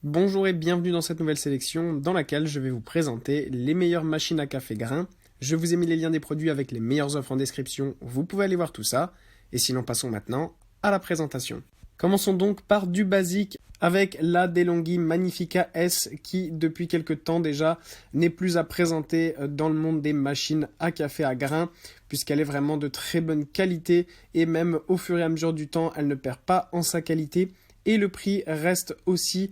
Bonjour et bienvenue dans cette nouvelle sélection dans laquelle je vais vous présenter les meilleures machines à café grain. Je vous ai mis les liens des produits avec les meilleures offres en description, vous pouvez aller voir tout ça. Et sinon passons maintenant à la présentation. Commençons donc par du basique avec la DeLonghi Magnifica S qui depuis quelques temps déjà n'est plus à présenter dans le monde des machines à café à grains puisqu'elle est vraiment de très bonne qualité et même au fur et à mesure du temps elle ne perd pas en sa qualité. Et le prix reste aussi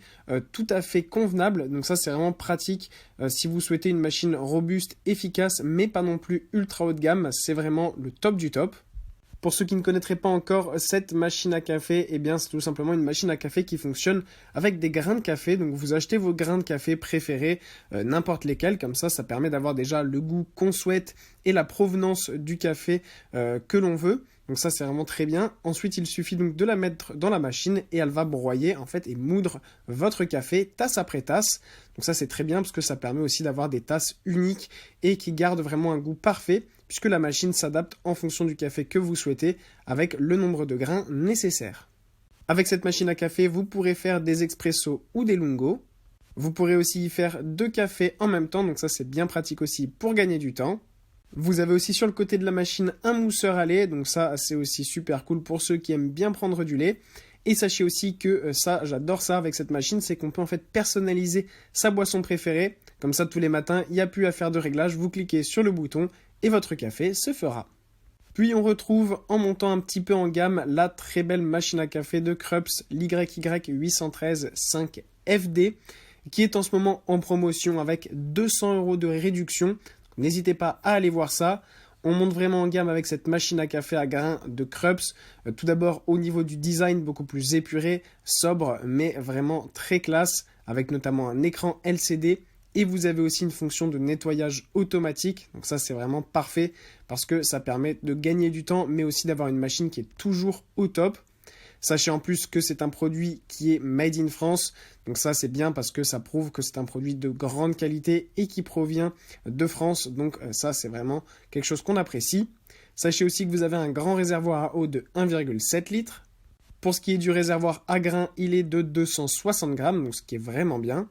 tout à fait convenable. Donc ça, c'est vraiment pratique si vous souhaitez une machine robuste, efficace, mais pas non plus ultra haut de gamme. C'est vraiment le top du top. Pour ceux qui ne connaîtraient pas encore cette machine à café, eh bien c'est tout simplement une machine à café qui fonctionne avec des grains de café. Donc vous achetez vos grains de café préférés, n'importe lesquels, comme ça permet d'avoir déjà le goût qu'on souhaite et la provenance du café que l'on veut. Donc ça c'est vraiment très bien. Ensuite il suffit donc de la mettre dans la machine et elle va broyer en fait et moudre votre café tasse après tasse. Donc ça c'est très bien parce que ça permet aussi d'avoir des tasses uniques et qui gardent vraiment un goût parfait puisque la machine s'adapte en fonction du café que vous souhaitez avec le nombre de grains nécessaires. Avec cette machine à café vous pourrez faire des expressos ou des lungos. Vous pourrez aussi y faire 2 cafés en même temps donc ça c'est bien pratique aussi pour gagner du temps. Vous avez aussi sur le côté de la machine un mousseur à lait, donc ça c'est aussi super cool pour ceux qui aiment bien prendre du lait. Et sachez aussi que ça, j'adore ça avec cette machine, c'est qu'on peut en fait personnaliser sa boisson préférée. Comme ça tous les matins, il n'y a plus à faire de réglage, vous cliquez sur le bouton et votre café se fera. Puis on retrouve en montant un petit peu en gamme la très belle machine à café de Krups, l'YY813 5FD, qui est en ce moment en promotion avec 200 € de réduction. N'hésitez pas à aller voir ça. On monte vraiment en gamme avec cette machine à café à grains de Krups. Tout d'abord au niveau du design beaucoup plus épuré, sobre, mais vraiment très classe, avec notamment un écran LCD. Et vous avez aussi une fonction de nettoyage automatique. Donc ça c'est vraiment parfait parce que ça permet de gagner du temps, mais aussi d'avoir une machine qui est toujours au top. Sachez en plus que c'est un produit qui est made in France, donc ça c'est bien parce que ça prouve que c'est un produit de grande qualité et qui provient de France, donc ça c'est vraiment quelque chose qu'on apprécie. Sachez aussi que vous avez un grand réservoir à eau de 1,7 litres. Pour ce qui est du réservoir à grains, il est de 260 grammes, donc ce qui est vraiment bien.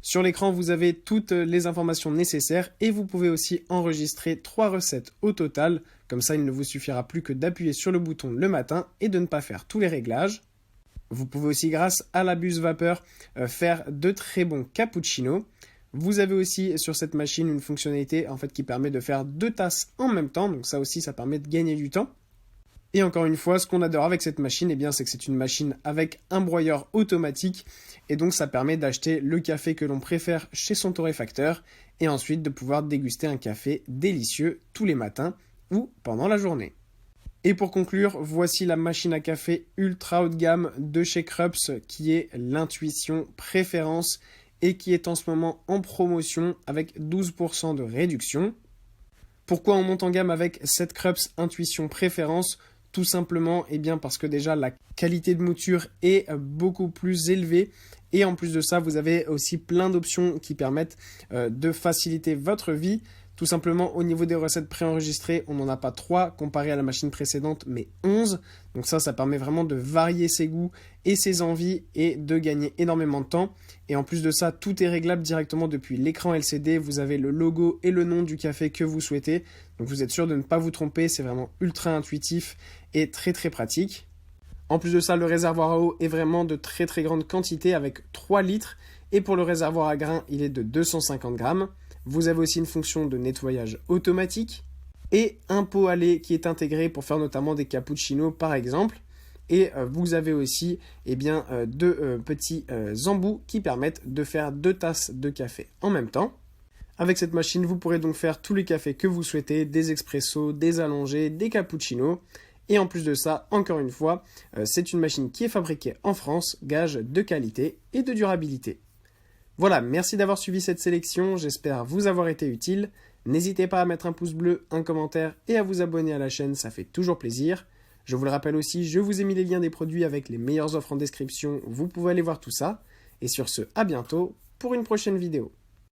Sur l'écran, vous avez toutes les informations nécessaires et vous pouvez aussi enregistrer 3 recettes au total. Comme ça, il ne vous suffira plus que d'appuyer sur le bouton le matin et de ne pas faire tous les réglages. Vous pouvez aussi, grâce à la buse vapeur, faire de très bons cappuccinos. Vous avez aussi sur cette machine une fonctionnalité en fait, qui permet de faire 2 tasses en même temps. Donc ça aussi, ça permet de gagner du temps. Et encore une fois, ce qu'on adore avec cette machine, eh bien, c'est que c'est une machine avec un broyeur automatique. Et donc, ça permet d'acheter le café que l'on préfère chez son torréfacteur et ensuite de pouvoir déguster un café délicieux tous les matins ou pendant la journée. Et pour conclure, voici la machine à café ultra haut de gamme de chez Krups qui est l'Intuition Préférence et qui est en ce moment en promotion avec 12% de réduction. Pourquoi on monte en gamme avec cette Krups Intuition Préférence ? Tout simplement parce que déjà la qualité de mouture est beaucoup plus élevée et en plus de ça vous avez aussi plein d'options qui permettent de faciliter votre vie. Tout simplement au niveau des recettes préenregistrées, on n'en a pas 3 comparé à la machine précédente mais 11. Donc ça permet vraiment de varier ses goûts et ses envies et de gagner énormément de temps. Et en plus de ça, tout est réglable directement depuis l'écran LCD. Vous avez le logo et le nom du café que vous souhaitez. Donc vous êtes sûr de ne pas vous tromper, c'est vraiment ultra intuitif et très très pratique. En plus de ça, le réservoir à eau est vraiment de très très grande quantité avec 3 litres. Et pour le réservoir à grains, il est de 250 grammes. Vous avez aussi une fonction de nettoyage automatique et un pot à lait qui est intégré pour faire notamment des cappuccinos par exemple. Et vous avez aussi 2 petits embouts qui permettent de faire 2 tasses de café en même temps. Avec cette machine, vous pourrez donc faire tous les cafés que vous souhaitez, des expressos, des allongés, des cappuccinos. Et en plus de ça, encore une fois, c'est une machine qui est fabriquée en France, gage de qualité et de durabilité. Voilà, merci d'avoir suivi cette sélection, j'espère vous avoir été utile. N'hésitez pas à mettre un pouce bleu, un commentaire et à vous abonner à la chaîne, ça fait toujours plaisir. Je vous le rappelle aussi, je vous ai mis les liens des produits avec les meilleures offres en description, vous pouvez aller voir tout ça. Et sur ce, à bientôt pour une prochaine vidéo.